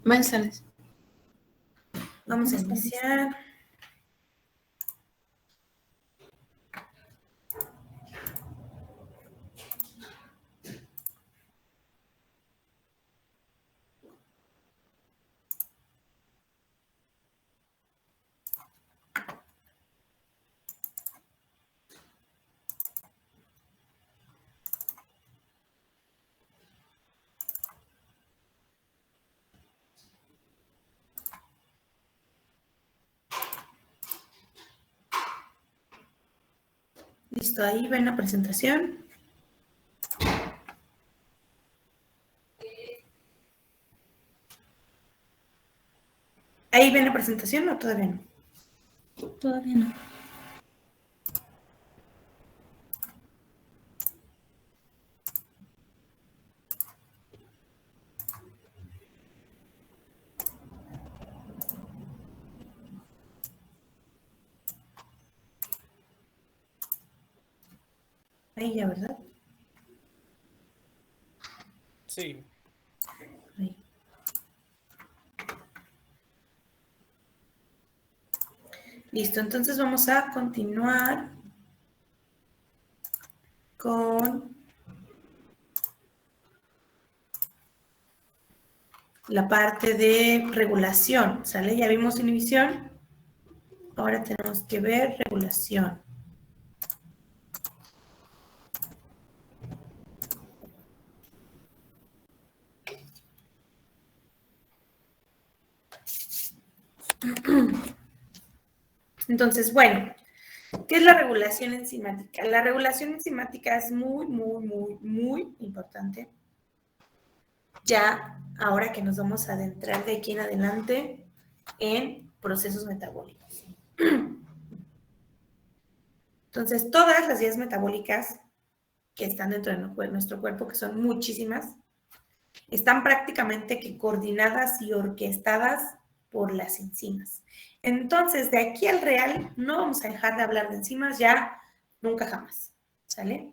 Buenas tardes. Vamos a iniciar. Listo, ahí ven la presentación. ¿Ahí ven la presentación o todavía no? Todavía no. Ahí ya, ¿verdad? Sí. Ahí. Listo, entonces vamos a continuar con la parte de regulación, ¿sale? Ya vimos inhibición, ahora tenemos que ver regulación. Entonces, bueno, ¿qué es la regulación enzimática? La regulación enzimática es muy importante. Ya ahora que nos vamos a adentrar de aquí en adelante en procesos metabólicos. Entonces, todas las vías metabólicas que están dentro de nuestro cuerpo, que son muchísimas, están prácticamente que coordinadas y orquestadas por las enzimas. Entonces, de aquí al real, no vamos a dejar de hablar de enzimas ya nunca jamás, ¿sale?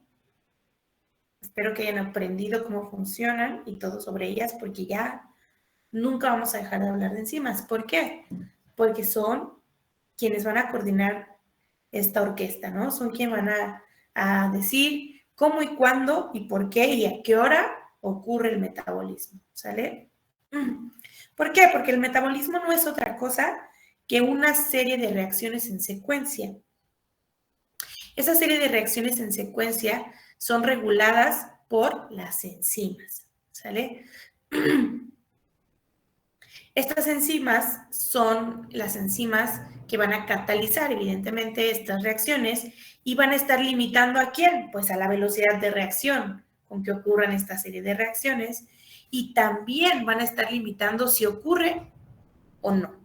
Espero que hayan aprendido cómo funcionan y todo sobre ellas, porque ya nunca vamos a dejar de hablar de enzimas. ¿Por qué? Porque son quienes van a coordinar esta orquesta, ¿no? Son quienes van a decir cómo y cuándo y por qué y a qué hora ocurre el metabolismo, ¿sale? ¿Por qué? Porque el metabolismo no es otra cosa que una serie de reacciones en secuencia. Esa serie de reacciones en secuencia son reguladas por las enzimas, ¿sale? Estas enzimas son las enzimas que van a catalizar, evidentemente, estas reacciones y van a estar limitando ¿a quién? Pues a la velocidad de reacción con que ocurran esta serie de reacciones y también van a estar limitando si ocurre o no.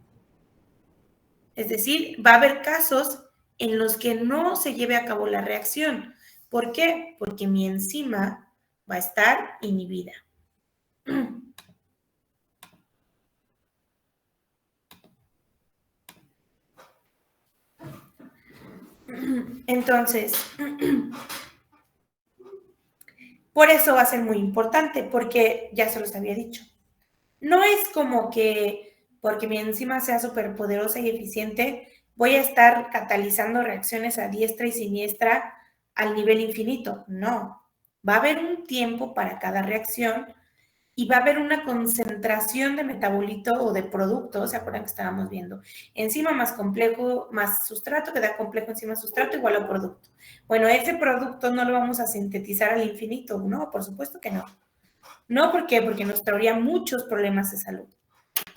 Es decir, va a haber casos en los que no se lleve a cabo la reacción. ¿Por qué? Porque mi enzima va a estar inhibida. Entonces, por eso va a ser muy importante, porque ya se los había dicho. No es como que porque mi enzima sea súper poderosa y eficiente, voy a estar catalizando reacciones a diestra y siniestra al nivel infinito. No. Va a haber un tiempo para cada reacción y va a haber una concentración de metabolito o de producto, ¿se acuerdan que estábamos viendo? Enzima más complejo, más sustrato, que da complejo enzima sustrato igual a producto. Bueno, ese producto no lo vamos a sintetizar al infinito, no, por supuesto que no. No, ¿por qué? Porque nos traería muchos problemas de salud.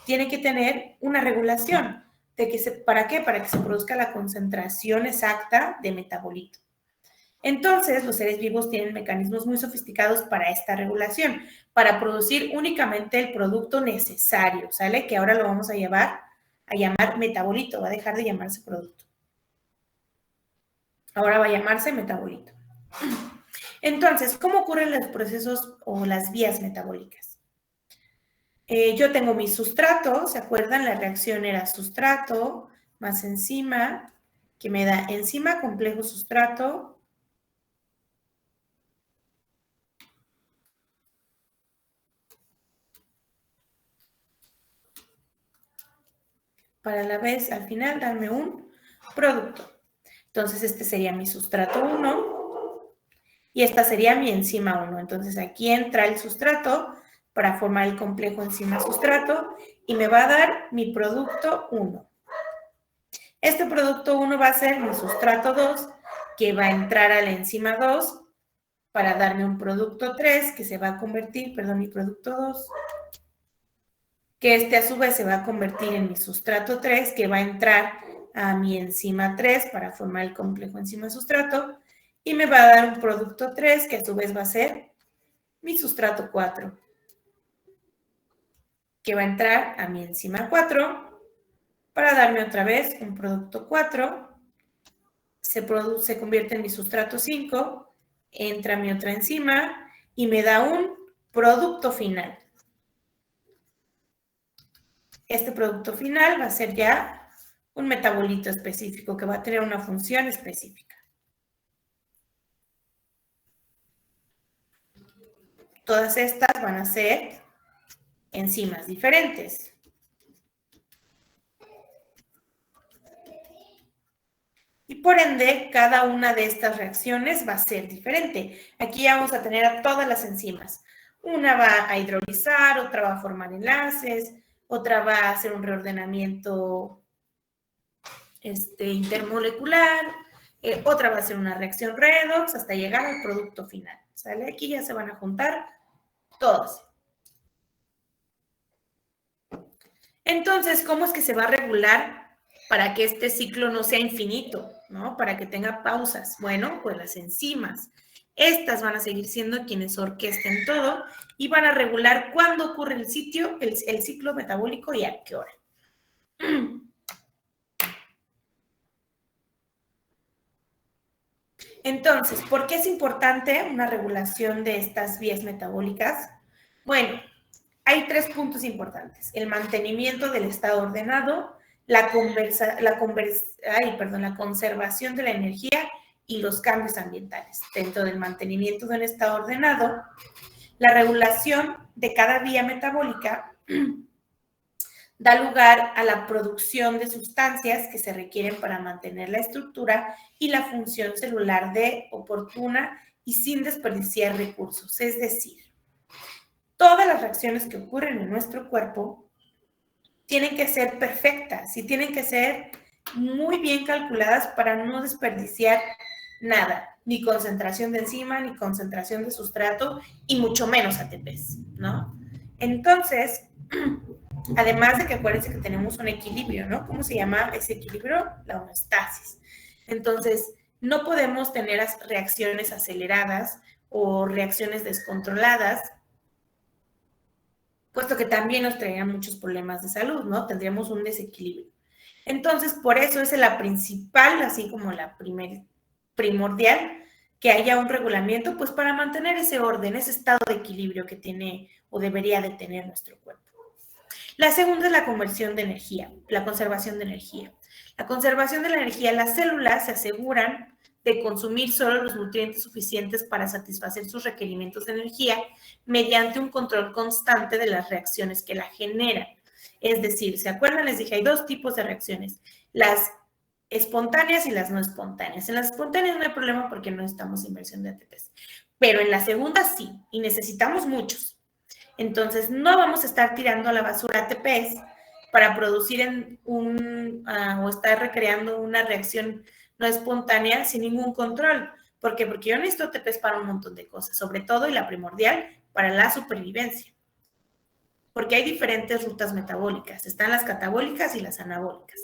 Tiene que tener una regulación. ¿Para qué? Para que se produzca la concentración exacta de metabolito. Entonces, los seres vivos tienen mecanismos muy sofisticados para esta regulación, para producir únicamente el producto necesario, ¿sale? Que ahora lo vamos a llamar metabolito, va a dejar de llamarse producto. Ahora va a llamarse metabolito. Entonces, ¿cómo ocurren los procesos o las vías metabólicas? Yo tengo mi sustrato, ¿se acuerdan? La reacción era sustrato más enzima, que me da enzima complejo sustrato, para a la vez al final darme un producto. Entonces, este sería mi sustrato 1 y esta sería mi enzima 1. Entonces, aquí entra el sustrato para formar el complejo enzima-sustrato y me va a dar mi producto 1. Este producto 1 va a ser mi sustrato 2, que va a entrar a la enzima 2 para darme un producto 3, que se va a convertir, perdón, mi producto 2, que este a su vez se va a convertir en mi sustrato 3, que va a entrar a mi enzima 3 para formar el complejo enzima-sustrato, y me va a dar un producto 3, que a su vez va a ser mi sustrato 4, que va a entrar a mi enzima 4 para darme otra vez un producto 4, se convierte en mi sustrato 5, entra mi otra enzima y me da un producto final. Este producto final va a ser ya un metabolito específico que va a tener una función específica. Todas estas van a ser enzimas diferentes. Y por ende, cada una de estas reacciones va a ser diferente. Aquí ya vamos a tener a todas las enzimas. Una va a hidrolizar, otra va a formar enlaces, otra va a hacer un reordenamiento intermolecular, otra va a hacer una reacción redox hasta llegar al producto final. ¿Sale? Aquí ya se van a juntar todas. Entonces, ¿cómo es que se va a regular para que este ciclo no sea infinito, ¿no? Para que tenga pausas. Bueno, pues las enzimas. Estas van a seguir siendo quienes orquesten todo y van a regular cuándo ocurre el ciclo metabólico y a qué hora. Entonces, ¿por qué es importante una regulación de estas vías metabólicas? Bueno, hay 3 puntos importantes. El mantenimiento del estado ordenado, la conservación de la energía y los cambios ambientales. Dentro del mantenimiento de un estado ordenado, la regulación de cada vía metabólica da lugar a la producción de sustancias que se requieren para mantener la estructura y la función celular oportuna y sin desperdiciar recursos. Es decir, todas las reacciones que ocurren en nuestro cuerpo tienen que ser perfectas y tienen que ser muy bien calculadas para no desperdiciar nada, ni concentración de enzima, ni concentración de sustrato, y mucho menos ATPs, ¿no? Entonces, además de que acuérdense que tenemos un equilibrio, ¿no? ¿Cómo se llama ese equilibrio? La homeostasis. Entonces, no podemos tener reacciones aceleradas o reacciones descontroladas, puesto que también nos traerían muchos problemas de salud, ¿no? Tendríamos un desequilibrio. Entonces, por eso es la principal, así como la primordial, que haya un regulamiento, pues para mantener ese orden, ese estado de equilibrio que tiene o debería de tener nuestro cuerpo. La segunda es la conversión de energía, la conservación de energía. La conservación de la energía, las células se aseguran de consumir solo los nutrientes suficientes para satisfacer sus requerimientos de energía mediante un control constante de las reacciones que la generan. Es decir, ¿se acuerdan? Les dije, hay 2 tipos de reacciones, las espontáneas y las no espontáneas. En las espontáneas no hay problema porque no necesitamos inversión de ATPs, pero en la segunda sí, y necesitamos muchos. Entonces, no vamos a estar tirando a la basura ATPs para producir o estar recreando una reacción no espontánea sin ningún control. ¿Por qué? Porque yo necesito ATPs para un montón de cosas, sobre todo y la primordial, para la supervivencia. Porque hay diferentes rutas metabólicas. Están las catabólicas y las anabólicas.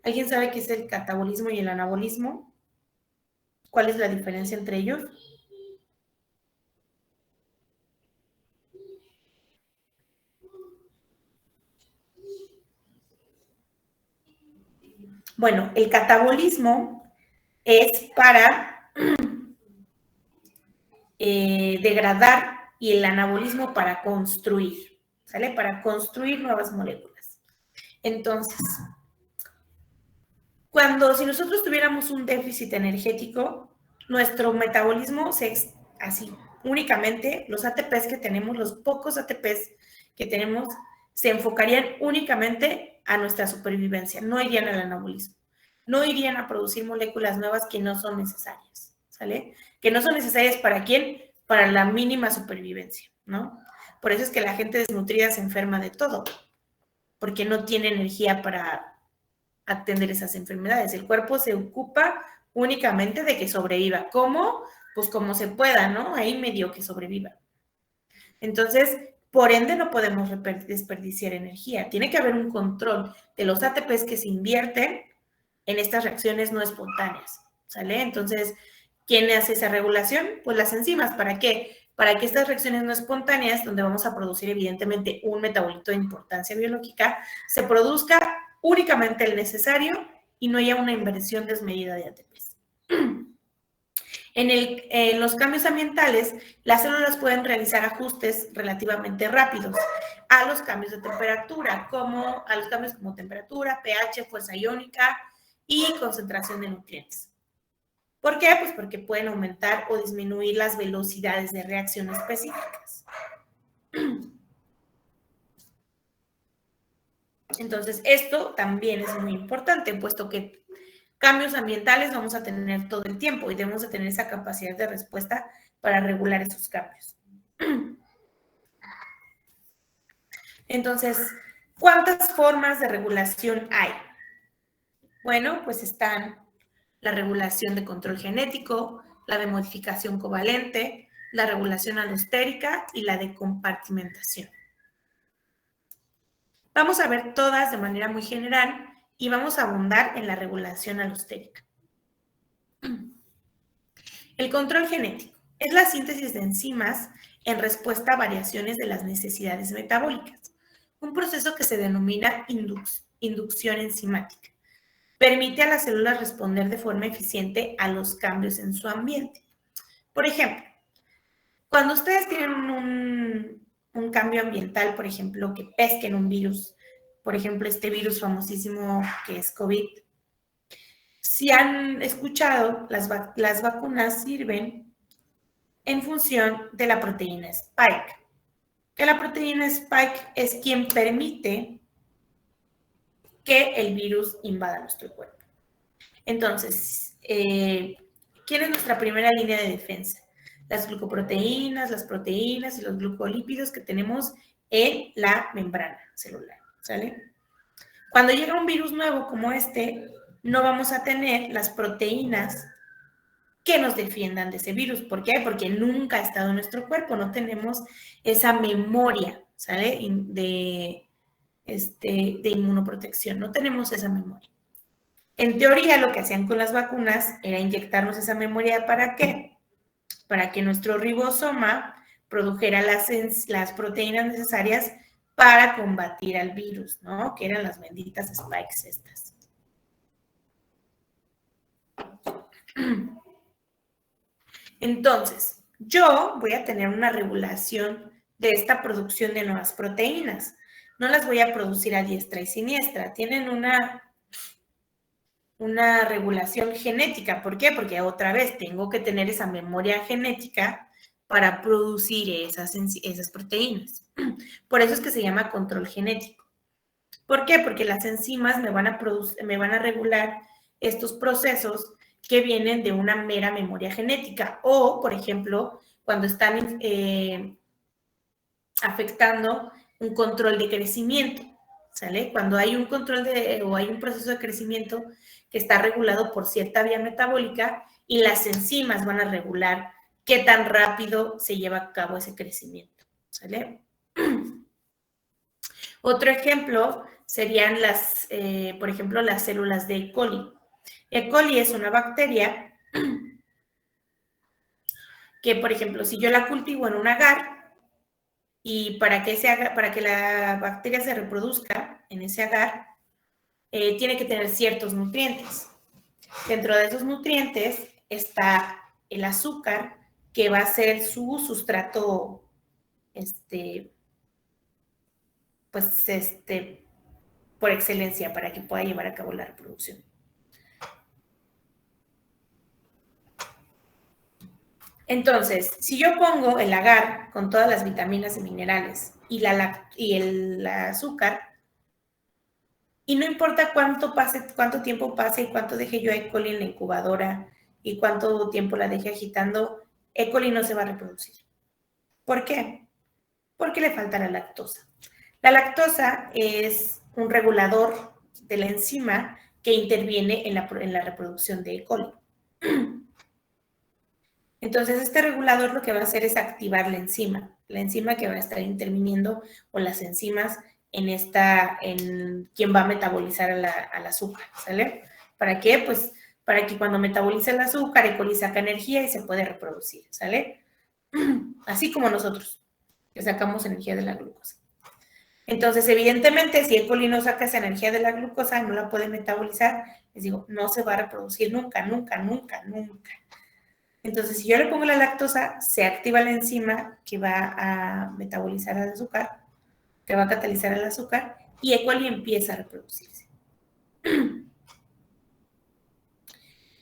¿Alguien sabe qué es el catabolismo y el anabolismo? ¿Cuál es la diferencia entre ellos? Bueno, el catabolismo es para degradar y el anabolismo para construir, ¿sale? Para construir nuevas moléculas. Entonces, si nosotros tuviéramos un déficit energético, nuestro metabolismo así, únicamente los ATPs que tenemos, los pocos ATPs que tenemos, se enfocarían únicamente a nuestra supervivencia, no irían al anabolismo, no irían a producir moléculas nuevas que no son necesarias, ¿sale? Que no son necesarias ¿para quién? Para la mínima supervivencia, ¿no? Por eso es que la gente desnutrida se enferma de todo, porque no tiene energía para atender esas enfermedades. El cuerpo se ocupa únicamente de que sobreviva. ¿Cómo? Pues como se pueda, ¿no? Ahí medio que sobreviva. Entonces, por ende, no podemos desperdiciar energía. Tiene que haber un control de los ATPs que se invierten en estas reacciones no espontáneas, ¿sale? Entonces, ¿quién hace esa regulación? Pues las enzimas. ¿Para qué? Para que estas reacciones no espontáneas, donde vamos a producir evidentemente un metabolito de importancia biológica, se produzca únicamente el necesario y no haya una inversión desmedida de ATPs. En los cambios ambientales, las células pueden realizar ajustes relativamente rápidos a los cambios de temperatura, como a los cambios como temperatura, pH, fuerza iónica y concentración de nutrientes. ¿Por qué? Pues porque pueden aumentar o disminuir las velocidades de reacción específicas. Entonces, esto también es muy importante, puesto que cambios ambientales vamos a tener todo el tiempo y debemos de tener esa capacidad de respuesta para regular esos cambios. Entonces, ¿cuántas formas de regulación hay? Bueno, pues están la regulación de control genético, la de modificación covalente, la regulación alostérica y la de compartimentación. Vamos a ver todas de manera muy general y vamos a abundar en la regulación alostérica. El control genético es la síntesis de enzimas en respuesta a variaciones de las necesidades metabólicas, un proceso que se denomina inducción enzimática. Permite a las células responder de forma eficiente a los cambios en su ambiente. Por ejemplo, cuando ustedes tienen un cambio ambiental, por ejemplo, que pesquen un virus, por ejemplo, este virus famosísimo que es COVID, si han escuchado, las vacunas sirven en función de la proteína Spike, que la proteína Spike es quien permite que el virus invada nuestro cuerpo. Entonces, ¿quién es nuestra primera línea de defensa? Las glucoproteínas, las proteínas y los glucolípidos que tenemos en la membrana celular, ¿sale? Cuando llega un virus nuevo como este, no vamos a tener las proteínas que nos defiendan de ese virus. ¿Por qué? Porque nunca ha estado en nuestro cuerpo, no tenemos esa memoria, ¿sale? De inmunoprotección, no tenemos esa memoria. En teoría, lo que hacían con las vacunas era inyectarnos esa memoria, ¿para qué? Para que nuestro ribosoma produjera las proteínas necesarias para combatir al virus, ¿no? Que eran las benditas spikes estas. Entonces, yo voy a tener una regulación de esta producción de nuevas proteínas. No las voy a producir a diestra y siniestra. Tienen una regulación genética. ¿Por qué? Porque otra vez tengo que tener esa memoria genética para producir esas proteínas. Por eso es que se llama control genético. ¿Por qué? Porque las enzimas me van a regular estos procesos que vienen de una mera memoria genética o, por ejemplo, cuando están afectando un control de crecimiento, ¿sale? Cuando hay un control o hay un proceso de crecimiento que está regulado por cierta vía metabólica y las enzimas van a regular qué tan rápido se lleva a cabo ese crecimiento, ¿sale? Otro ejemplo serían por ejemplo, las células de E. coli. E. coli es una bacteria que, por ejemplo, si yo la cultivo en un agar y para que la bacteria se reproduzca en ese agar, tiene que tener ciertos nutrientes. Dentro de esos nutrientes está el azúcar, que va a ser su sustrato, por excelencia para que pueda llevar a cabo la reproducción. Entonces, si yo pongo el agar con todas las vitaminas y minerales y el azúcar Y no importa cuánto tiempo pase y cuánto deje yo a E. coli en la incubadora y cuánto tiempo la deje agitando, E. coli no se va a reproducir. ¿Por qué? Porque le falta la lactosa. La lactosa es un regulador de la enzima que interviene en la reproducción de E. coli. Entonces, este regulador lo que va a hacer es activar la enzima que va a estar interviniendo o las enzimas en quien va a metabolizar al azúcar, ¿sale? ¿Para qué? Pues para que cuando metabolice el azúcar, E. coli saca energía y se puede reproducir, ¿sale? Así como nosotros, que sacamos energía de la glucosa. Entonces, evidentemente, si E. coli no saca esa energía de la glucosa, no la puede metabolizar, les digo, no se va a reproducir nunca, nunca, nunca, nunca. Entonces, si yo le pongo la lactosa, se activa la enzima que va a metabolizar el azúcar, que va a catalizar el azúcar, y E. coli empieza a reproducirse.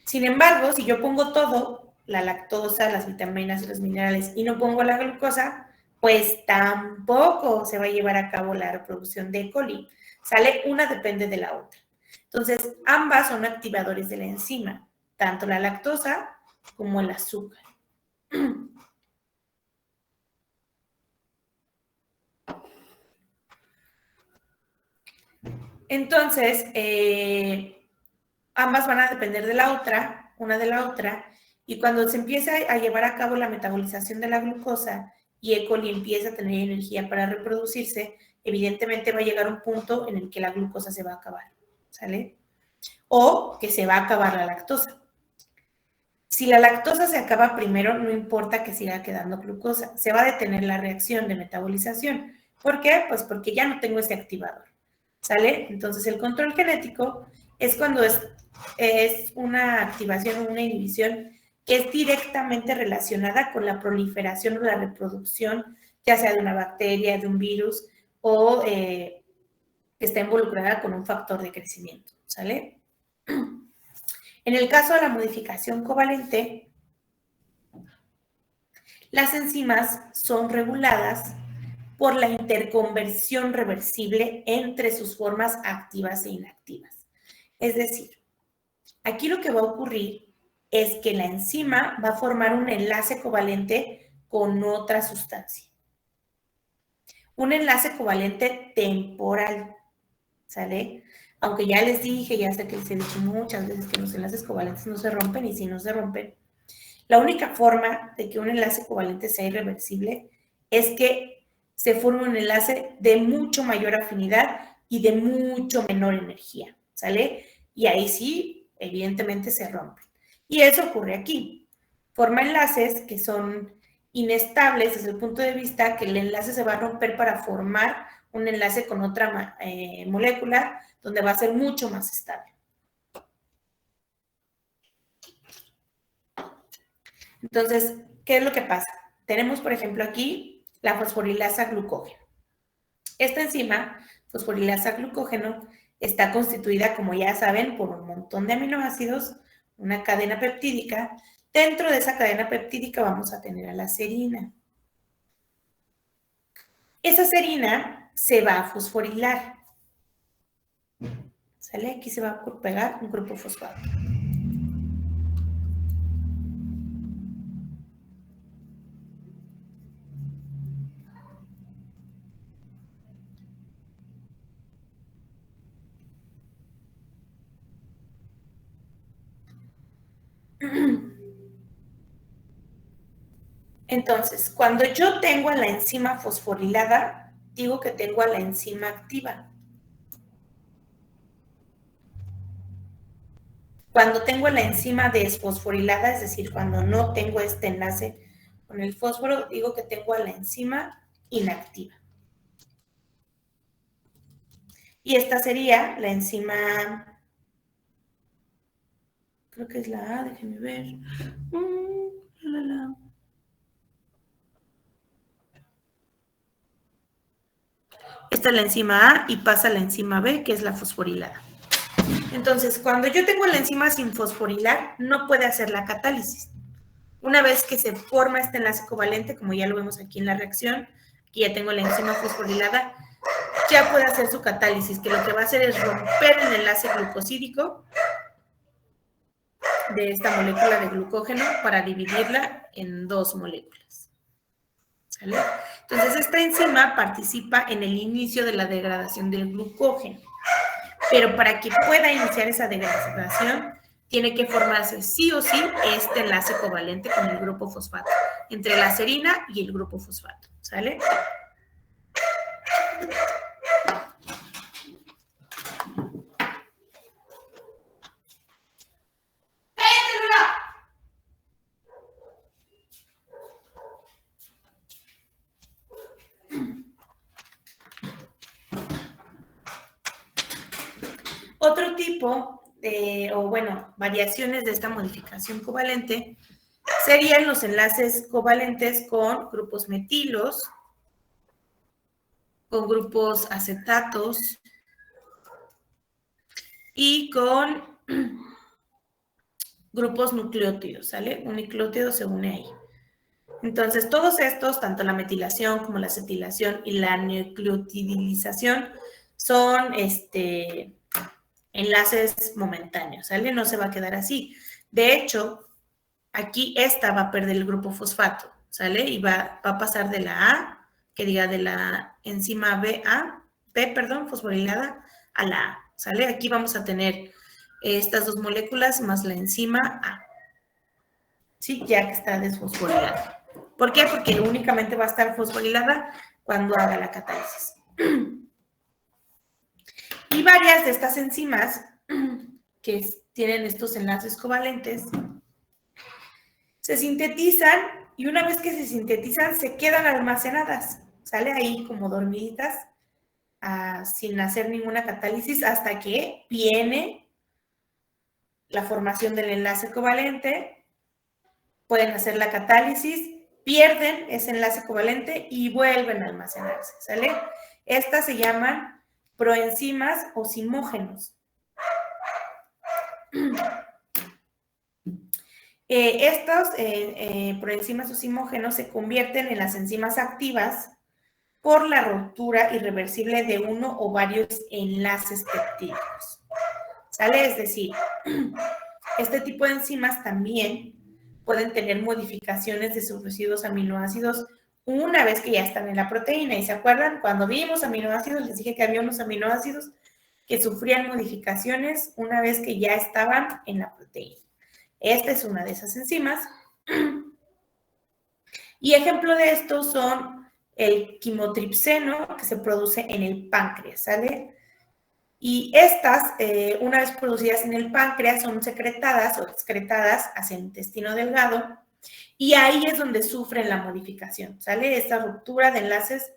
Sin embargo, si yo pongo todo, la lactosa, las vitaminas y los minerales, y no pongo la glucosa, pues tampoco se va a llevar a cabo la reproducción de E. coli. ¿Sale? Una depende de la otra. Entonces, ambas son activadores de la enzima, tanto la lactosa como el azúcar. Entonces, ambas van a depender de la otra, una de la otra, y cuando se empieza a llevar a cabo la metabolización de la glucosa y E. coli empieza a tener energía para reproducirse, evidentemente va a llegar un punto en el que la glucosa se va a acabar, ¿sale? O que se va a acabar la lactosa. Si la lactosa se acaba primero, no importa que siga quedando glucosa, se va a detener la reacción de metabolización. ¿Por qué? Pues porque ya no tengo ese activador, ¿sale? Entonces, el control genético es cuando es una activación o una inhibición que es directamente relacionada con la proliferación o la reproducción, ya sea de una bacteria, de un virus o que está involucrada con un factor de crecimiento, ¿sale? En el caso de la modificación covalente, las enzimas son reguladas por la interconversión reversible entre sus formas activas e inactivas. Es decir, aquí lo que va a ocurrir es que la enzima va a formar un enlace covalente con otra sustancia. Un enlace covalente temporal, ¿sale? Aunque ya les dije, ya sé que les he dicho muchas veces que los enlaces covalentes no se rompen, y si no se rompen, la única forma de que un enlace covalente sea irreversible es que se forme un enlace de mucho mayor afinidad y de mucho menor energía, ¿sale? Y ahí sí, evidentemente se rompen. Y eso ocurre aquí. Forma enlaces que son inestables desde el punto de vista que el enlace se va a romper para formar un enlace con otra molécula donde va a ser mucho más estable. Entonces, ¿qué es lo que pasa? Tenemos, por ejemplo, aquí la fosforilasa glucógeno. Esta enzima, fosforilasa glucógeno, está constituida, como ya saben, por un montón de aminoácidos, una cadena peptídica. Dentro de esa cadena peptídica vamos a tener a la serina. Esa serina se va a fosforilar. ¿Sale? Aquí se va a pegar un grupo fosfato. Entonces, cuando yo tengo a la enzima fosforilada, digo que tengo a la enzima activa. Cuando tengo la enzima desfosforilada, es decir, cuando no tengo este enlace con el fósforo, digo que tengo a la enzima inactiva. Y esta sería la enzima, creo que es la A, déjenme ver. Esta es la enzima A y pasa a la enzima B, que es la fosforilada. Entonces, cuando yo tengo la enzima sin fosforilar, no puede hacer la catálisis. Una vez que se forma este enlace covalente, como ya lo vemos aquí en la reacción, aquí ya tengo la enzima fosforilada, ya puede hacer su catálisis, que lo que va a hacer es romper el enlace glucosídico de esta molécula de glucógeno para dividirla en 2 moléculas. ¿Sale? Entonces, esta enzima participa en el inicio de la degradación del glucógeno, pero para que pueda iniciar esa degradación, tiene que formarse sí o sí este enlace covalente con el grupo fosfato, entre la serina y el grupo fosfato, ¿sale? Otro tipo variaciones de esta modificación covalente serían los enlaces covalentes con grupos metilos, con grupos acetatos y con grupos nucleótidos, ¿sale? Un nucleótido se une ahí. Entonces, todos estos, tanto la metilación como la acetilación y la nucleotidilización, son enlaces momentáneos, ¿sale? No se va a quedar así. De hecho, aquí esta va a perder el grupo fosfato, ¿sale? Y va a pasar de la A, que diga de la enzima fosforilada, a la A, ¿sale? Aquí vamos a tener estas 2 moléculas más la enzima A, ¿sí? Ya que está desfosforilada. ¿Por qué? Porque únicamente va a estar fosforilada cuando haga la catálisis. Y varias de estas enzimas que tienen estos enlaces covalentes se sintetizan y una vez que se sintetizan se quedan almacenadas, sale ahí como dormiditas sin hacer ninguna catálisis hasta que viene la formación del enlace covalente, pueden hacer la catálisis, pierden ese enlace covalente y vuelven a almacenarse, ¿sale? Estas se llaman proenzimas o simógenos. Estos proenzimas o simógenos se convierten en las enzimas activas por la ruptura irreversible de uno o varios enlaces peptídicos, ¿sale? Es decir, este tipo de enzimas también pueden tener modificaciones de sus residuos aminoácidos una vez que ya están en la proteína. ¿Y se acuerdan? Cuando vimos aminoácidos, les dije que había unos aminoácidos que sufrían modificaciones una vez que ya estaban en la proteína. Esta es una de esas enzimas. Y ejemplo de esto son el quimotripseno, que se produce en el páncreas, ¿sale? Y estas, una vez producidas en el páncreas, son secretadas o excretadas hacia el intestino delgado y ahí es donde sufren la modificación, ¿sale? Esta ruptura de enlaces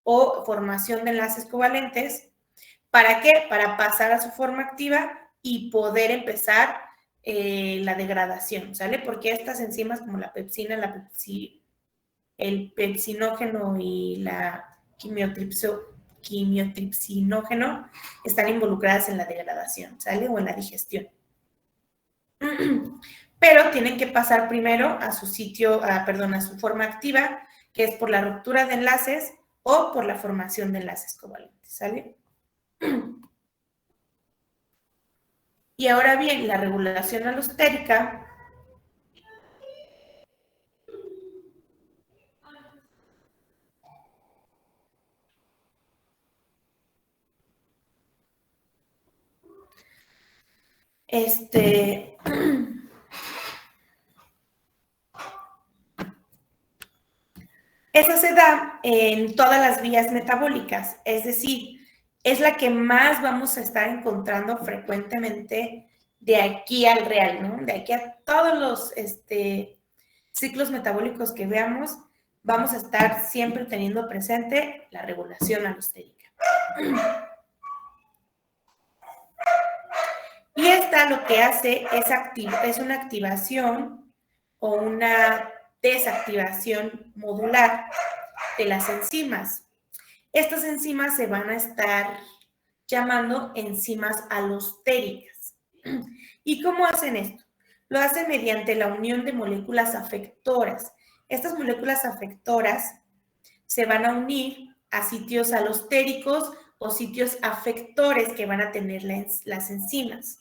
o formación de enlaces covalentes. ¿Para qué? Para pasar a su forma activa y poder empezar la degradación, ¿sale? Porque estas enzimas como la pepsina, el pepsinógeno y la quimiotripsinógeno están involucradas en la degradación, ¿sale? O en la digestión. Pero tienen que pasar primero a su a su forma activa, que es por la ruptura de enlaces o por la formación de enlaces covalentes, ¿sale? Y ahora bien, la regulación alostérica esa se da en todas las vías metabólicas, es decir, es la que más vamos a estar encontrando frecuentemente de aquí al real, ¿no? De aquí a todos los ciclos metabólicos que veamos, vamos a estar siempre teniendo presente la regulación alostérica. Y esta lo que hace es una activación o una desactivación modular de las enzimas. Estas enzimas se van a estar llamando enzimas alostéricas. ¿Y cómo hacen esto? Lo hacen mediante la unión de moléculas afectoras. Estas moléculas afectoras se van a unir a sitios alostéricos o sitios afectores que van a tener las enzimas.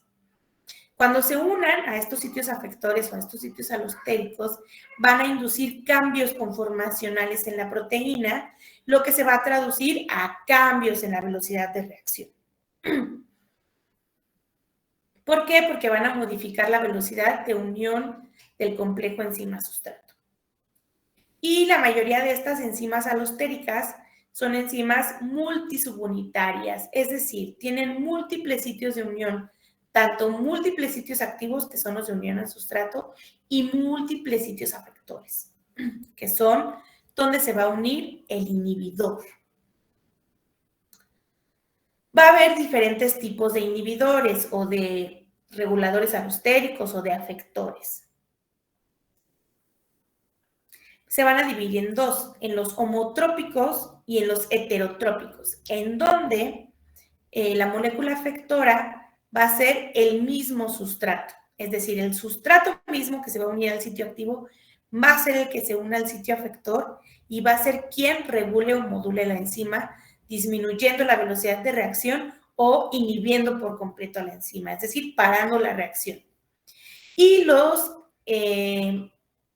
Cuando se unan a estos sitios afectores o a estos sitios alostéricos, van a inducir cambios conformacionales en la proteína, lo que se va a traducir a cambios en la velocidad de reacción. ¿Por qué? Porque van a modificar la velocidad de unión del complejo enzima-sustrato. Y la mayoría de estas enzimas alostéricas son enzimas multisubunitarias, es decir, tienen múltiples sitios de unión, tanto múltiples sitios activos, que son los de unión al sustrato, y múltiples sitios afectores, que son donde se va a unir el inhibidor. Va a haber diferentes tipos de inhibidores o de reguladores alostéricos o de afectores. Se van a dividir en dos, en los homotrópicos y en los heterotrópicos, en donde la molécula afectora va a ser el mismo sustrato, es decir, el sustrato mismo que se va a unir al sitio activo va a ser el que se une al sitio afector y va a ser quien regule o module la enzima, disminuyendo la velocidad de reacción o inhibiendo por completo a la enzima, es decir, parando la reacción. Y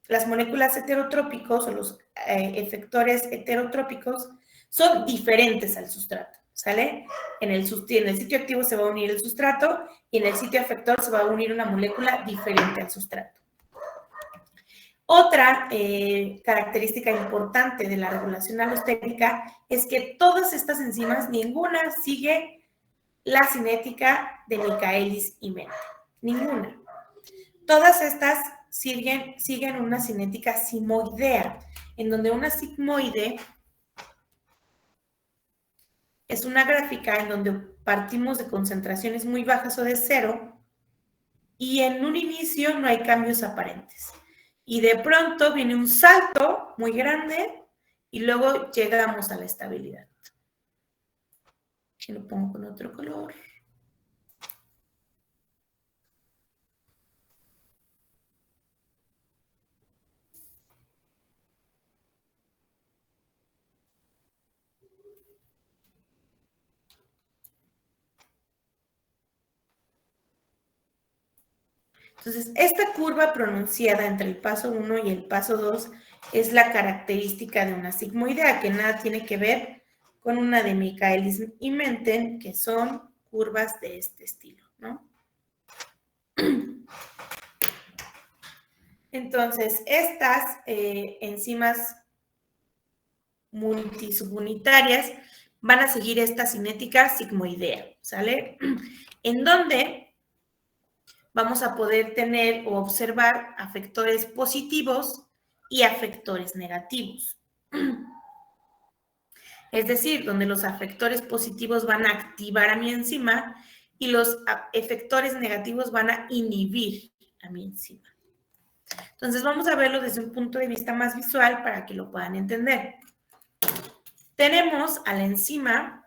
las moléculas heterotrópicos o los efectores heterotrópicos son diferentes al sustrato, ¿sale? En el sitio activo se va a unir el sustrato y en el sitio efector se va a unir una molécula diferente al sustrato. Otra característica importante de la regulación alostérica es que todas estas enzimas, ninguna sigue la cinética de Michaelis y Menten, ninguna. Todas estas siguen una cinética sigmoidea, en donde una sigmoide es una gráfica en donde partimos de concentraciones muy bajas o de cero y en un inicio no hay cambios aparentes. Y de pronto viene un salto muy grande y luego llegamos a la estabilidad. Lo pongo con otro color. Entonces, esta curva pronunciada entre el paso 1 y el paso 2 es la característica de una sigmoidea, que nada tiene que ver con una de Michaelis y Menten, que son curvas de este estilo, ¿no? Entonces, estas enzimas multisubunitarias van a seguir esta cinética sigmoidea, ¿sale? En donde vamos a poder tener o observar afectores positivos y afectores negativos. Es decir, donde los afectores positivos van a activar a mi enzima y los efectores negativos van a inhibir a mi enzima. Entonces, vamos a verlo desde un punto de vista más visual para que lo puedan entender. Tenemos a la enzima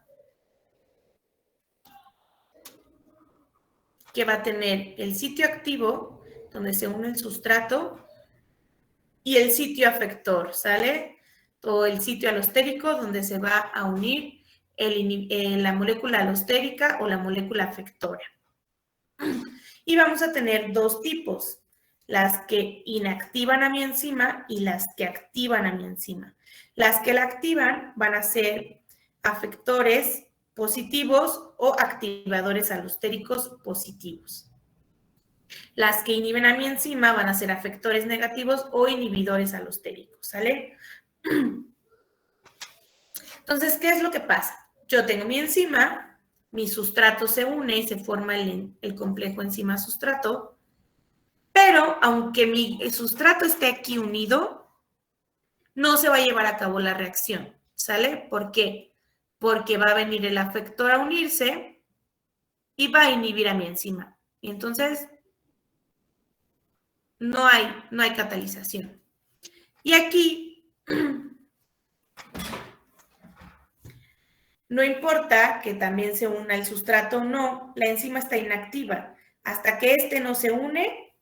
que va a tener el sitio activo, donde se une el sustrato, y el sitio afector, ¿sale? O el sitio alostérico, donde se va a unir la molécula alostérica o la molécula afectora. Y vamos a tener dos tipos, las que inactivan a mi enzima y las que activan a mi enzima. Las que la activan van a ser afectores positivos o activadores alostéricos positivos. Las que inhiben a mi enzima van a ser afectores negativos o inhibidores alostéricos, ¿sale? Entonces, ¿qué es lo que pasa? Yo tengo mi enzima, mi sustrato se une y se forma el complejo enzima-sustrato, pero aunque mi sustrato esté aquí unido, no se va a llevar a cabo la reacción, ¿sale? ¿Por qué? Porque va a venir el afector a unirse y va a inhibir a mi enzima. Y entonces no hay catalización. Y aquí no importa que también se una el sustrato o no, la enzima está inactiva. Hasta que este no se une,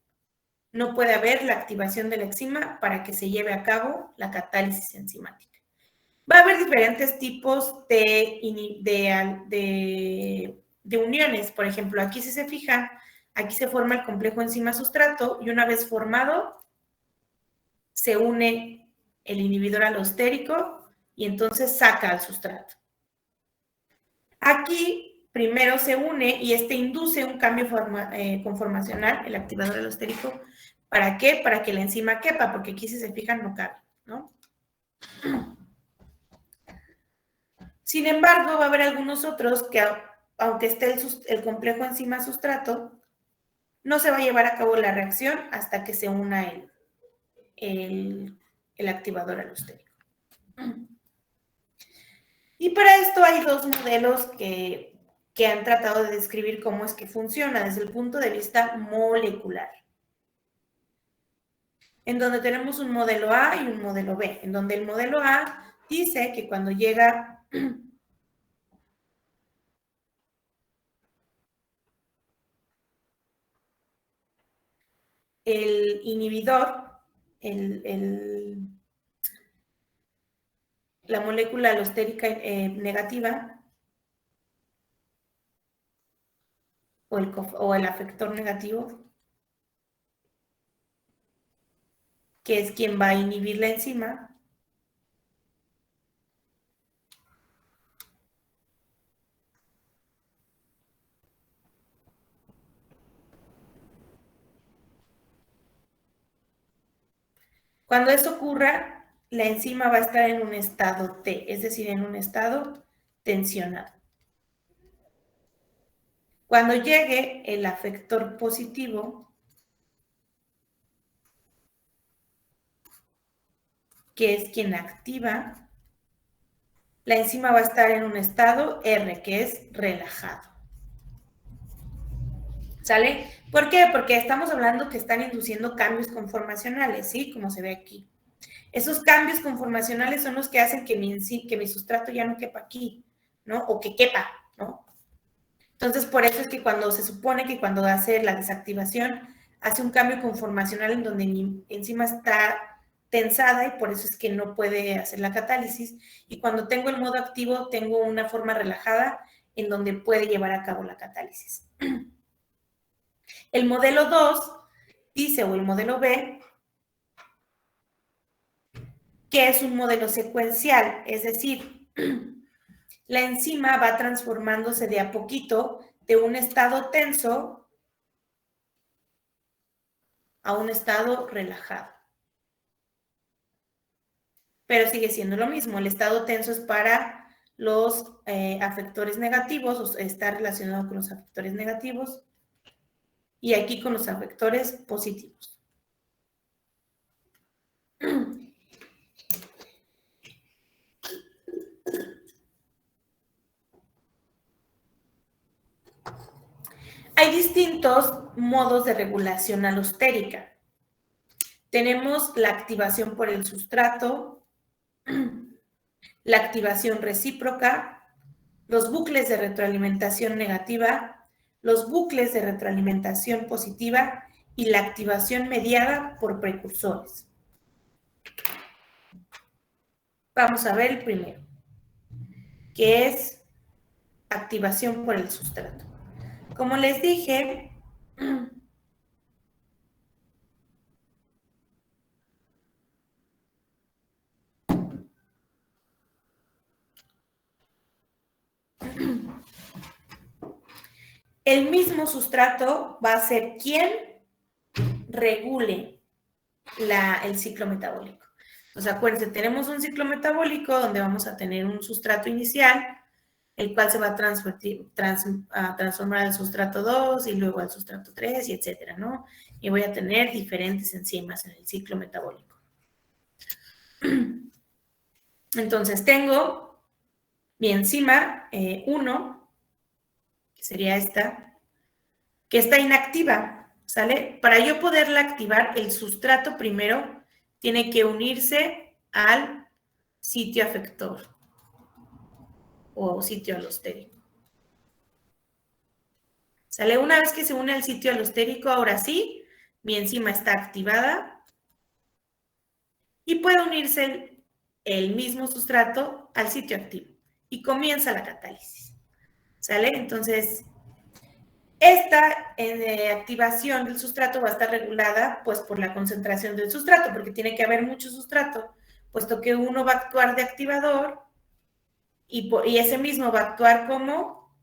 no puede haber la activación de la enzima para que se lleve a cabo la catálisis enzimática. Va a haber diferentes tipos de uniones. Por ejemplo, aquí si se fijan, aquí se forma el complejo enzima-sustrato y una vez formado, se une el inhibidor alostérico y entonces saca al sustrato. Aquí primero se une y induce un cambio conformacional, el activador alostérico. ¿Para qué? Para que la enzima quepa, porque aquí si se fijan no cabe, ¿no? Sin embargo, va a haber algunos otros que, aunque esté el complejo enzima-sustrato, no se va a llevar a cabo la reacción hasta que se una el activador alostérico. Y para esto hay dos modelos que han tratado de describir cómo es que funciona desde el punto de vista molecular. En donde tenemos un modelo A y un modelo B, en donde el modelo A dice que cuando llega el inhibidor, la molécula alostérica negativa o el afector negativo, que es quien va a inhibir la enzima, cuando eso ocurra, la enzima va a estar en un estado T, es decir, en un estado tensionado. Cuando llegue el afector positivo, que es quien activa, la enzima va a estar en un estado R, que es relajado. ¿Sale? ¿Por qué? Porque estamos hablando que están induciendo cambios conformacionales, ¿sí? Como se ve aquí. Esos cambios conformacionales son los que hacen que mi sustrato ya no quepa aquí, ¿no? O que quepa, ¿no? Entonces, por eso es que cuando se supone que cuando hace la desactivación, hace un cambio conformacional en donde mi enzima está tensada y por eso es que no puede hacer la catálisis. Y cuando tengo el modo activo, tengo una forma relajada en donde puede llevar a cabo la catálisis. El modelo 2 dice, o el modelo B, que es un modelo secuencial, es decir, la enzima va transformándose de a poquito de un estado tenso a un estado relajado. Pero sigue siendo lo mismo, el estado tenso es para los afectores negativos, o está relacionado con los afectores negativos, y aquí con los afectores positivos. Hay distintos modos de regulación alostérica. Tenemos la activación por el sustrato, la activación recíproca, los bucles de retroalimentación negativa, los bucles de retroalimentación positiva y la activación mediada por precursores. Vamos a ver el primero, que es activación por el sustrato. Como les dije, el mismo sustrato va a ser quien regule el ciclo metabólico. Entonces, acuérdense, tenemos un ciclo metabólico donde vamos a tener un sustrato inicial, el cual se va a transformar al sustrato 2 y luego al sustrato 3 y etcétera, ¿no? Y voy a tener diferentes enzimas en el ciclo metabólico. Entonces, tengo mi enzima 1, que sería esta, que está inactiva, ¿sale? Para yo poderla activar, el sustrato primero tiene que unirse al sitio afector o sitio alostérico. ¿Sale? Una vez que se une al sitio alostérico, ahora sí, mi enzima está activada y puede unirse el mismo sustrato al sitio activo y comienza la catálisis. ¿Sale? Entonces, esta activación del sustrato va a estar regulada pues por la concentración del sustrato, porque tiene que haber mucho sustrato, puesto que uno va a actuar de activador y ese mismo va a actuar como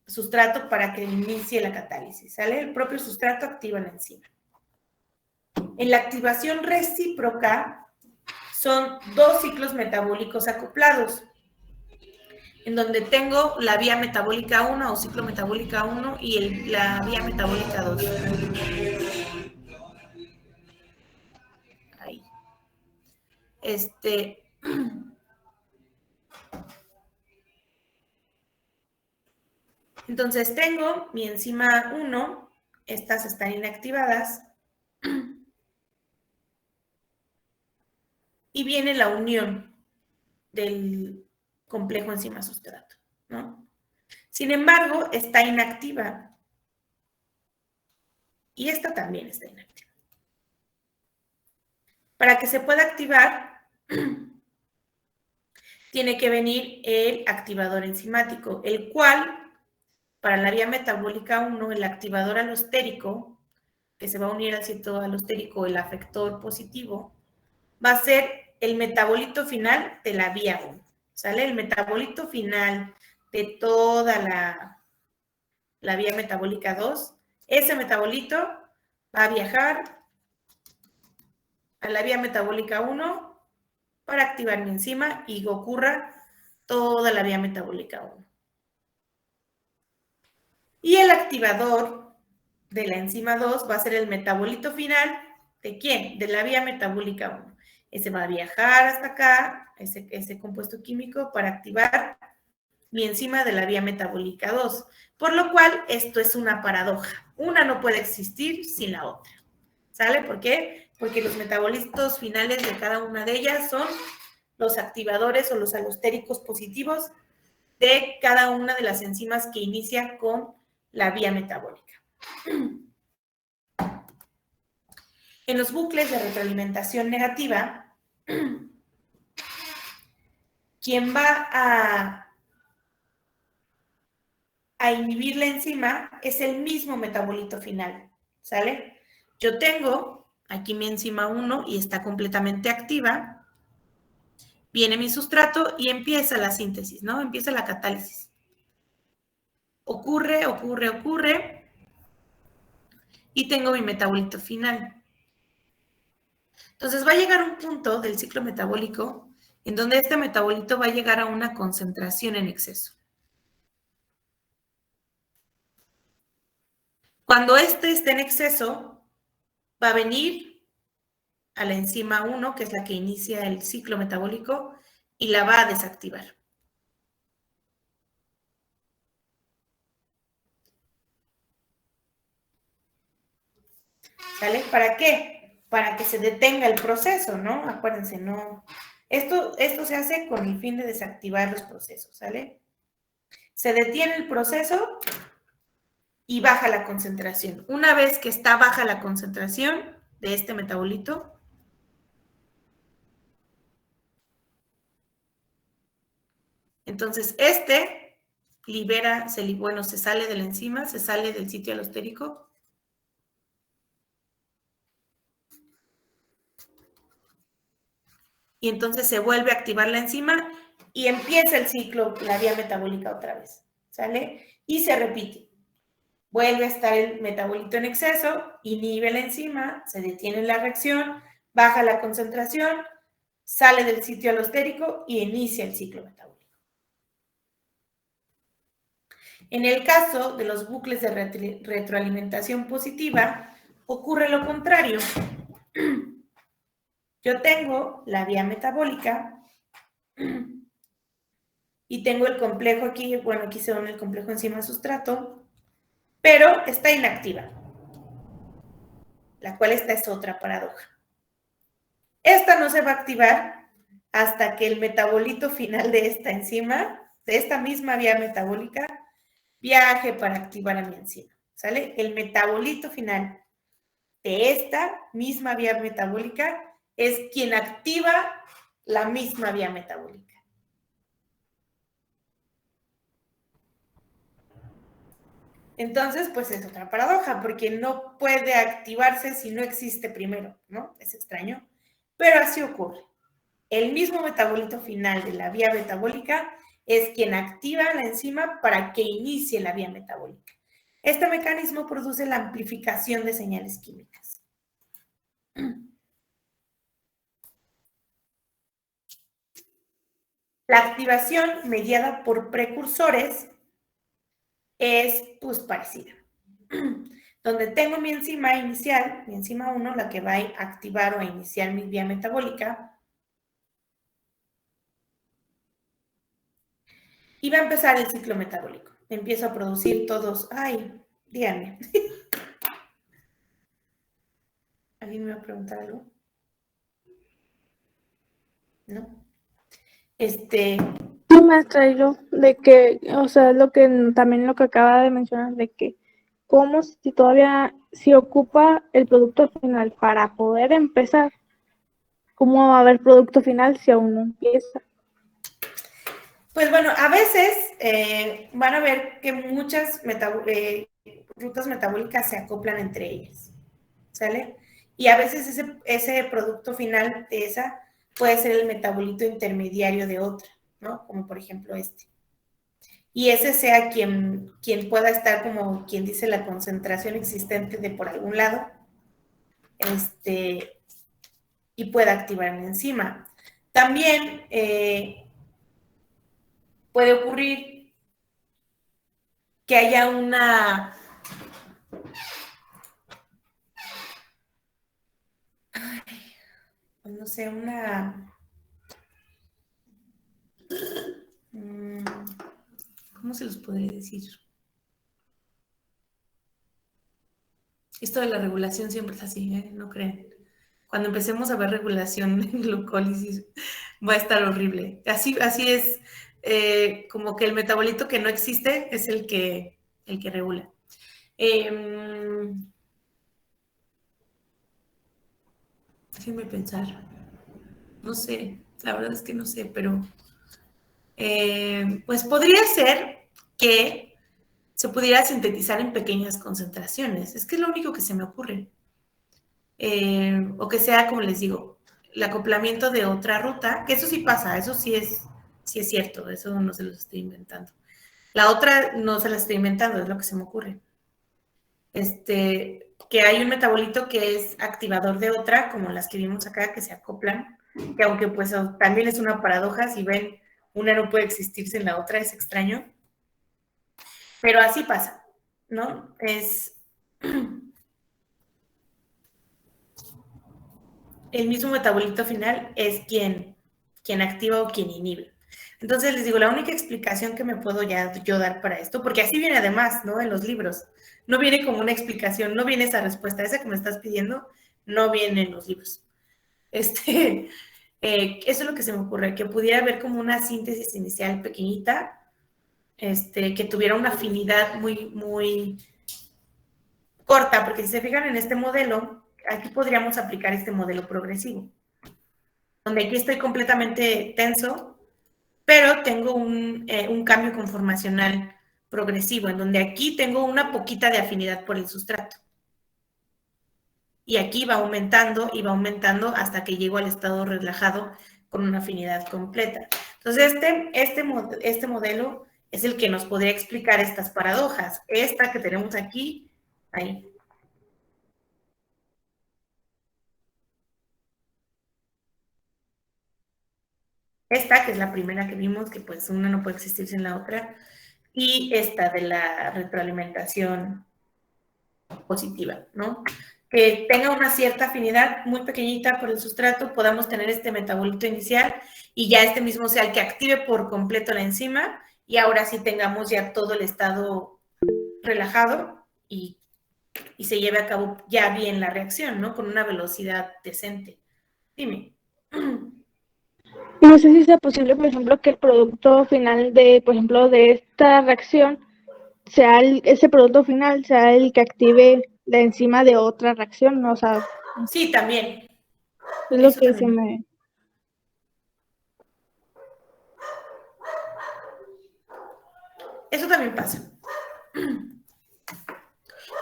sustrato para que inicie la catálisis, ¿sale? El propio sustrato activa la enzima. En la activación recíproca son dos ciclos metabólicos acoplados, en donde tengo la vía metabólica 1 o ciclo metabólica 1 y la vía metabólica 2. Ahí. Entonces tengo mi enzima 1, estas están inactivadas, y viene la unión del complejo enzima-sustrato, ¿no? Sin embargo, está inactiva. Y esta también está inactiva. Para que se pueda activar, tiene que venir el activador enzimático, el cual, para la vía metabólica 1, el activador alostérico, que se va a unir al sitio alostérico, el afector positivo, va a ser el metabolito final de la vía 1. ¿Sale? El metabolito final de toda la vía metabólica 2, ese metabolito va a viajar a la vía metabólica 1 para activar mi enzima y ocurra toda la vía metabólica 1. Y el activador de la enzima 2 va a ser el metabolito final, ¿de quién? De la vía metabólica 1. Ese va a viajar hasta acá, ese compuesto químico, para activar mi enzima de la vía metabólica 2. Por lo cual, esto es una paradoja. Una no puede existir sin la otra. ¿Sale? ¿Por qué? Porque los metabolitos finales de cada una de ellas son los activadores o los alostéricos positivos de cada una de las enzimas que inicia con la vía metabólica. En los bucles de retroalimentación negativa, quien va a inhibir la enzima es el mismo metabolito final, ¿sale? Yo tengo aquí mi enzima 1 y está completamente activa. Viene mi sustrato y empieza la síntesis, ¿no? Empieza la catálisis. Ocurre. Y tengo mi metabolito final. Entonces va a llegar un punto del ciclo metabólico en donde este metabolito va a llegar a una concentración en exceso. Cuando este esté en exceso, va a venir a la enzima 1, que es la que inicia el ciclo metabólico, y la va a desactivar. ¿Sale? ¿Para qué? Para que se detenga el proceso, ¿no? Acuérdense, no. Esto se hace con el fin de desactivar los procesos, ¿sale? Se detiene el proceso y baja la concentración. Una vez que está baja la concentración de este metabolito, entonces libera, se sale de la enzima, se sale del sitio alostérico. Y entonces se vuelve a activar la enzima y empieza el ciclo, la vía metabólica otra vez, ¿sale? Y se repite. Vuelve a estar el metabolito en exceso, inhibe la enzima, se detiene la reacción, baja la concentración, sale del sitio alostérico y inicia el ciclo metabólico. En el caso de los bucles de retroalimentación positiva, ocurre lo contrario. Yo tengo la vía metabólica y tengo el complejo aquí, bueno, aquí se une el complejo enzima-sustrato, pero está inactiva, la cual esta es otra paradoja. Esta no se va a activar hasta que el metabolito final de esta enzima, de esta misma vía metabólica, viaje para activar a mi enzima, ¿sale? El metabolito final de esta misma vía metabólica es quien activa la misma vía metabólica. Entonces, pues es otra paradoja, porque no puede activarse si no existe primero, ¿no? Es extraño, pero así ocurre. El mismo metabolito final de la vía metabólica es quien activa la enzima para que inicie la vía metabólica. Este mecanismo produce la amplificación de señales químicas. La activación mediada por precursores es pues parecida. Donde tengo mi enzima inicial, mi enzima 1, la que va a activar o a iniciar mi vía metabólica, y va a empezar el ciclo metabólico. Empiezo a producir todos, ay, díganme. ¿Alguien me va a preguntar algo? ¿No? Sí, maestra, yo, de que, o sea, también lo que acaba de mencionar, de que, como si todavía, si ocupa el producto final para poder empezar, ¿cómo va a haber producto final si aún no empieza? Pues bueno, a veces van a ver que muchas rutas metabólicas se acoplan entre ellas, ¿sale? Y a veces ese producto final de esa puede ser el metabolito intermediario de otra, ¿no? Como por ejemplo este. Y ese sea quien pueda estar como quien dice la concentración existente de por algún lado, y pueda activar la enzima. También puede ocurrir que haya una no sé, ¿cómo se los podría decir? Esto de la regulación siempre es así, ¿eh? No creen. Cuando empecemos a ver regulación en glucólisis va a estar horrible. Así es, como que el metabolito que no existe es el que regula. Déjenme pensar. No sé, la verdad es que no sé, pero pues podría ser que se pudiera sintetizar en pequeñas concentraciones. Es que es lo único que se me ocurre. O que sea, como les digo, el acoplamiento de otra ruta, que eso sí pasa, eso sí es cierto, eso no se los estoy inventando. La otra no se la estoy inventando, es lo que se me ocurre. Que hay un metabolito que es activador de otra, como las que vimos acá, que se acoplan, que aunque pues también es una paradoja, si ven, una no puede existir sin la otra, es extraño, pero así pasa, ¿no? Es el mismo metabolito final es quien activa o quien inhibe. Entonces les digo, la única explicación que me puedo ya yo dar para esto, porque así viene además, ¿no? En los libros, no viene como una explicación, no viene esa respuesta, esa que me estás pidiendo, no viene en los libros. Eso es lo que se me ocurre, que pudiera haber como una síntesis inicial pequeñita, que tuviera una afinidad muy, muy corta, porque si se fijan en este modelo, aquí podríamos aplicar este modelo progresivo, donde aquí estoy completamente tenso, pero tengo un cambio conformacional progresivo, en donde aquí tengo una poquita de afinidad por el sustrato. Y aquí va aumentando y va aumentando hasta que llego al estado relajado con una afinidad completa. Entonces, este modelo es el que nos podría explicar estas paradojas. Esta que tenemos aquí, ahí. Esta, que es la primera que vimos, que pues una no puede existir sin la otra, y esta de la retroalimentación positiva, ¿no? Que tenga una cierta afinidad muy pequeñita por el sustrato, podamos tener este metabolito inicial y ya este mismo sea el que active por completo la enzima y ahora sí tengamos ya todo el estado relajado y se lleve a cabo ya bien la reacción, ¿no? Con una velocidad decente. Dime. Y no sé si sea posible, por ejemplo, que el producto final de, por ejemplo, de esta reacción sea ese producto final sea el que active la enzima de otra reacción, ¿no? O sea, sí, también. es lo Eso que también. se me... Eso también pasa.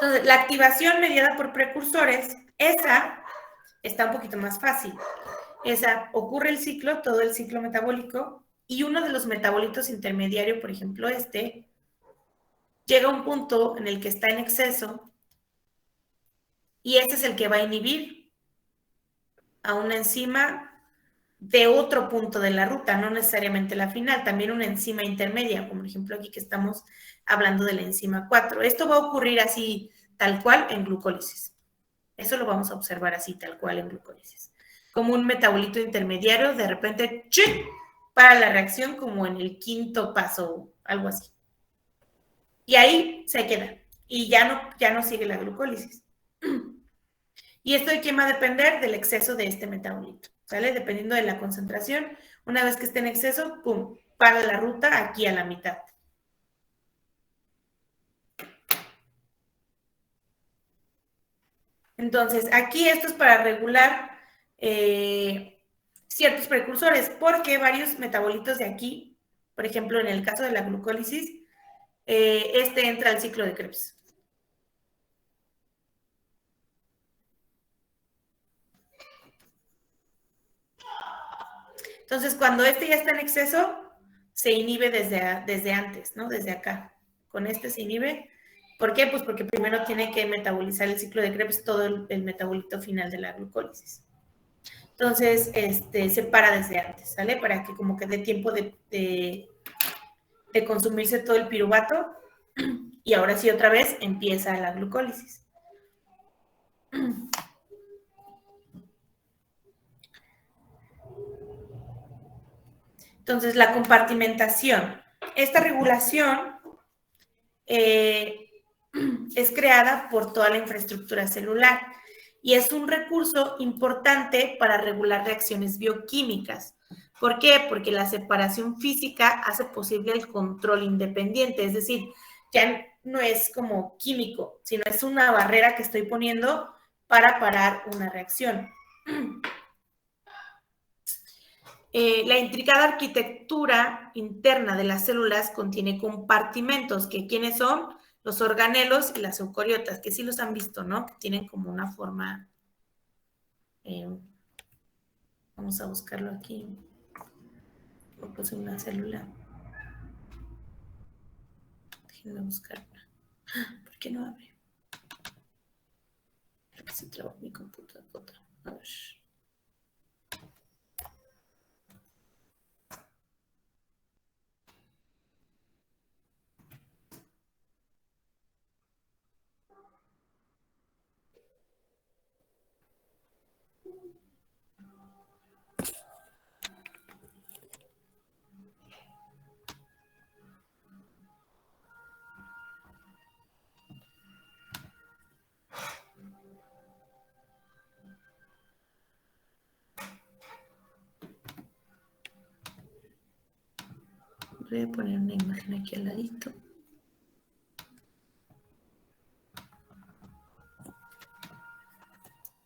Entonces, la activación mediada por precursores, esa está un poquito más fácil. Esa ocurre el ciclo, todo el ciclo metabólico, y uno de los metabolitos intermediarios, por ejemplo llega a un punto en el que está en exceso, y ese es el que va a inhibir a una enzima de otro punto de la ruta, no necesariamente la final, también una enzima intermedia, como por ejemplo aquí que estamos hablando de la enzima 4. Esto va a ocurrir así, tal cual, en glucólisis. Eso lo vamos a observar así, tal cual, en glucólisis. Como un metabolito intermediario, de repente, ¡chut!, para la reacción como en el quinto paso, algo así. Y ahí se queda, y ya no sigue la glucólisis. Y esto de quién va a depender del exceso de este metabolito, ¿sale? Dependiendo de la concentración, una vez que esté en exceso, ¡pum!, para la ruta aquí a la mitad. Entonces, aquí esto es para regular ciertos precursores, porque varios metabolitos de aquí, por ejemplo, en el caso de la glucólisis, este entra al ciclo de Krebs. Entonces, cuando este ya está en exceso, se inhibe desde antes, ¿no? Desde acá. Con este se inhibe. ¿Por qué? Pues porque primero tiene que metabolizar el ciclo de Krebs todo el metabolito final de la glucólisis. Entonces, se para desde antes, ¿sale? Para que como que dé tiempo de consumirse todo el piruvato, y ahora sí otra vez empieza la glucólisis. Entonces, la compartimentación. Esta regulación es creada por toda la infraestructura celular y es un recurso importante para regular reacciones bioquímicas. ¿Por qué? Porque la separación física hace posible el control independiente, es decir, ya no es como químico, sino es una barrera que estoy poniendo para parar una reacción. La intricada arquitectura interna de las células contiene compartimentos, que ¿quiénes son? Los organelos y las eucariotas, que sí los han visto, ¿no? Tienen como una forma, vamos a buscarlo aquí, puse una célula, déjenme buscarla. ¿Por qué no abre? Creo que se trabó mi computadora. A ver. Voy a poner una imagen aquí al ladito.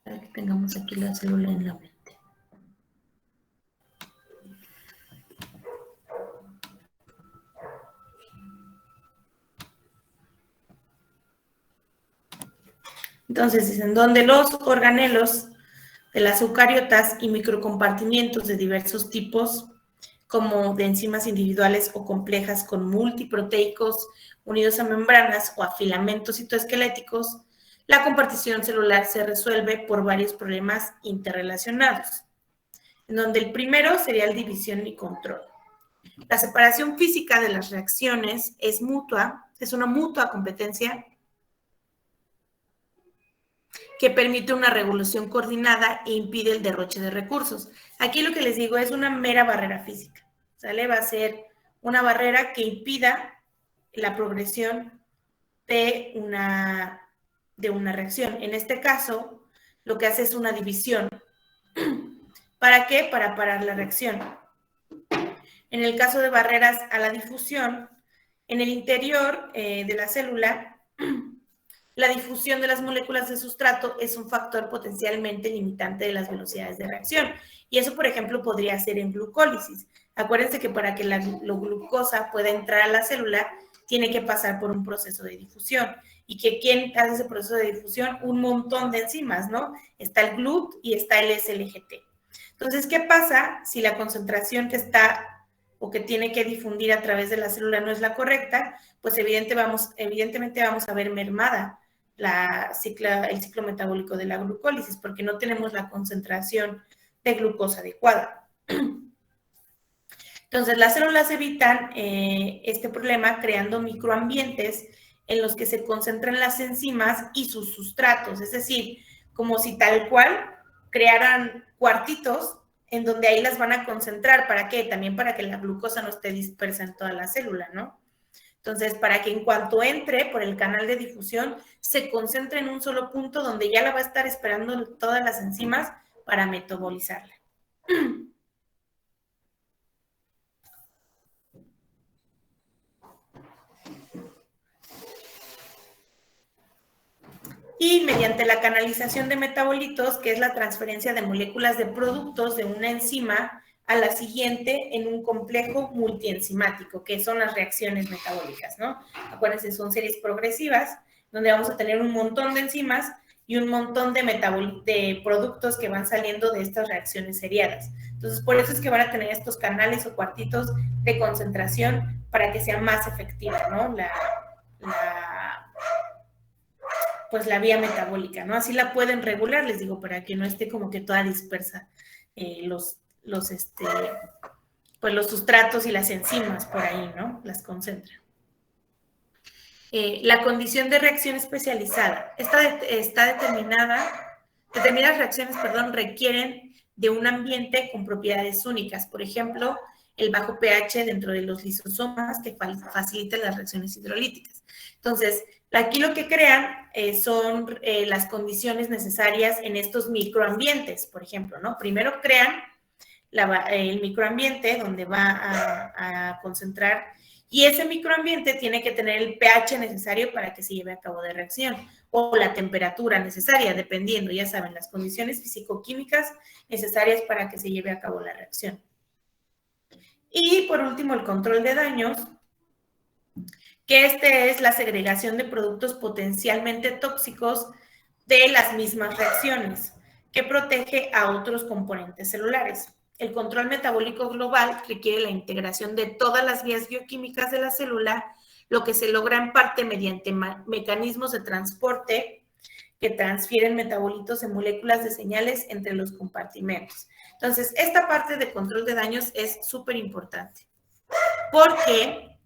Para que tengamos aquí la célula en la mente. Entonces dicen, donde los organelos de las eucariotas y microcompartimientos de diversos tipos, como de enzimas individuales o complejas con multiproteicos unidos a membranas o a filamentos citoesqueléticos, la compartición celular se resuelve por varios problemas interrelacionados, en donde el primero sería el división y control. La separación física de las reacciones es mutua, es una mutua competencia que permite una regulación coordinada e impide el derroche de recursos. Aquí lo que les digo es una mera barrera física, ¿sale? Va a ser una barrera que impida la progresión de una reacción. En este caso, lo que hace es una división. ¿Para qué? Para parar la reacción. En el caso de barreras a la difusión, en el interior de la célula, la difusión de las moléculas de sustrato es un factor potencialmente limitante de las velocidades de reacción. Y eso, por ejemplo, podría ser en glucólisis. Acuérdense que para que la glucosa pueda entrar a la célula, tiene que pasar por un proceso de difusión. ¿Y que quién hace ese proceso de difusión? Un montón de enzimas, ¿no? Está el GLUT y está el SLGT. Entonces, ¿qué pasa si la concentración que está o que tiene que difundir a través de la célula no es la correcta? Pues evidentemente vamos a ver mermada el ciclo metabólico de la glucólisis, porque no tenemos la concentración de glucosa adecuada. Entonces, las células evitan este problema creando microambientes en los que se concentran las enzimas y sus sustratos, es decir, como si tal cual crearan cuartitos en donde ahí las van a concentrar. ¿Para qué? También para que la glucosa no esté dispersa en toda la célula, ¿no? Entonces, para que en cuanto entre por el canal de difusión, se concentre en un solo punto donde ya la va a estar esperando todas las enzimas para metabolizarla. Y mediante la canalización de metabolitos, que es la transferencia de moléculas de productos de una enzima a la siguiente en un complejo multienzimático, que son las reacciones metabólicas, ¿no? Acuérdense, son series progresivas, donde vamos a tener un montón de enzimas y un montón de productos que van saliendo de estas reacciones seriadas. Entonces, por eso es que van a tener estos canales o cuartitos de concentración para que sea más efectiva, ¿no? Pues la vía metabólica, ¿no? Así la pueden regular, les digo, para que no esté como que toda dispersa los sustratos y las enzimas por ahí, ¿no? Las concentran. La condición de reacción especializada. Determinadas reacciones, requieren de un ambiente con propiedades únicas. Por ejemplo, el bajo pH dentro de los lisosomas que facilitan las reacciones hidrolíticas. Entonces, aquí lo que crean son las condiciones necesarias en estos microambientes, por ejemplo, ¿no? Primero crean el microambiente donde va a concentrar, y ese microambiente tiene que tener el pH necesario para que se lleve a cabo la reacción, o la temperatura necesaria, dependiendo, ya saben, las condiciones físico-químicas necesarias para que se lleve a cabo la reacción. Y por último, el control de daños, que es la segregación de productos potencialmente tóxicos de las mismas reacciones, que protege a otros componentes celulares. El control metabólico global requiere la integración de todas las vías bioquímicas de la célula, lo que se logra en parte mediante mecanismos de transporte que transfieren metabolitos en moléculas de señales entre los compartimentos. Entonces, esta parte de control de daños es súper importante, porque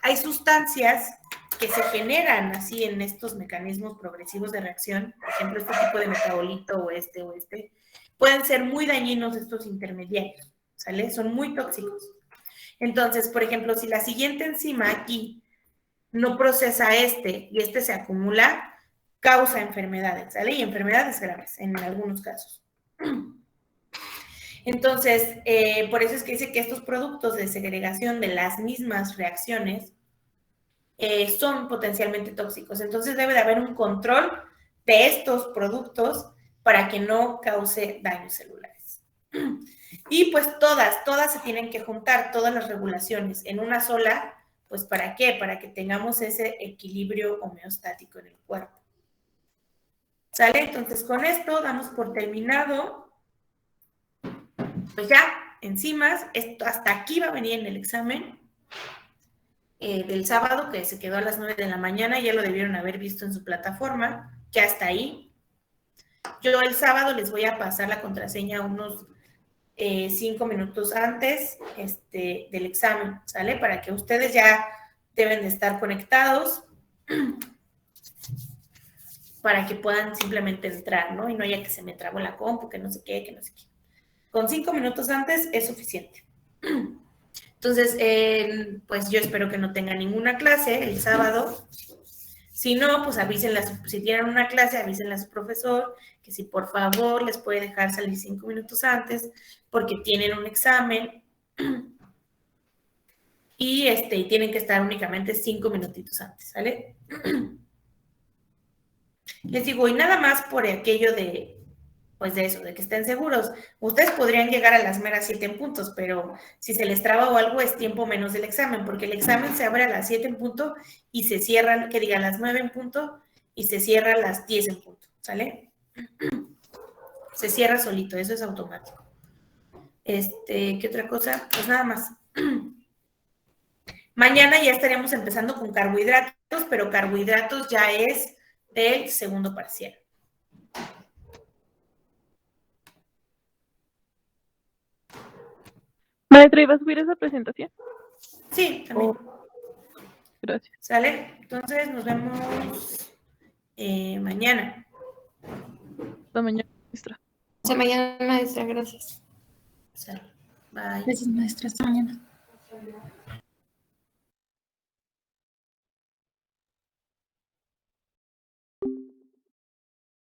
hay sustancias que se generan así en estos mecanismos progresivos de reacción, por ejemplo, este tipo de metabolito o este, pueden ser muy dañinos estos intermediarios, ¿sale? Son muy tóxicos. Entonces, por ejemplo, si la siguiente enzima aquí no procesa y este se acumula, causa enfermedades, ¿sale? Y enfermedades graves en algunos casos. Entonces, por eso es que dice que estos productos de segregación de las mismas reacciones son potencialmente tóxicos. Entonces, debe de haber un control de estos productos para que no cause daños celulares. Y pues todas se tienen que juntar, todas las regulaciones en una sola, pues ¿para qué? Para que tengamos ese equilibrio homeostático en el cuerpo. ¿Sale? Entonces, con esto damos por terminado. Pues ya, enzimas, esto hasta aquí va a venir en el examen del sábado, que se quedó a las 9 de la mañana, ya lo debieron haber visto en su plataforma, que hasta ahí. Yo el sábado les voy a pasar la contraseña unos 5 minutos antes del examen, ¿sale? Para que ustedes ya deben de estar conectados para que puedan simplemente entrar, ¿no? Y no haya que se me trabó la compu, que no sé qué. Con 5 minutos antes es suficiente. Entonces, pues yo espero que no tengan ninguna clase el sábado. Si no, pues avísenle, si tienen una clase, avísenle a su profesor que si por favor les puede dejar salir 5 minutos antes porque tienen un examen y tienen que estar únicamente 5 minutitos antes, ¿sale? Les digo, y nada más por aquello de pues de eso, de que estén seguros. Ustedes podrían llegar a las meras 7 en puntos, pero si se les traba o algo es tiempo menos del examen, porque el examen se abre a las 7 en punto y se cierra, que diga, a las 9 en punto y se cierra a las 10 en punto, ¿sale? Se cierra solito, eso es automático. ¿Qué otra cosa? Pues nada más. Mañana ya estaríamos empezando con carbohidratos, pero carbohidratos ya es del segundo parcial. Maestra, ¿iba a subir esa presentación? Sí, también. Gracias. ¿Sale? Entonces nos vemos mañana. Hasta mañana, maestra. Hasta mañana, maestra, gracias. Sale. Bye. Gracias, maestra. Hasta mañana.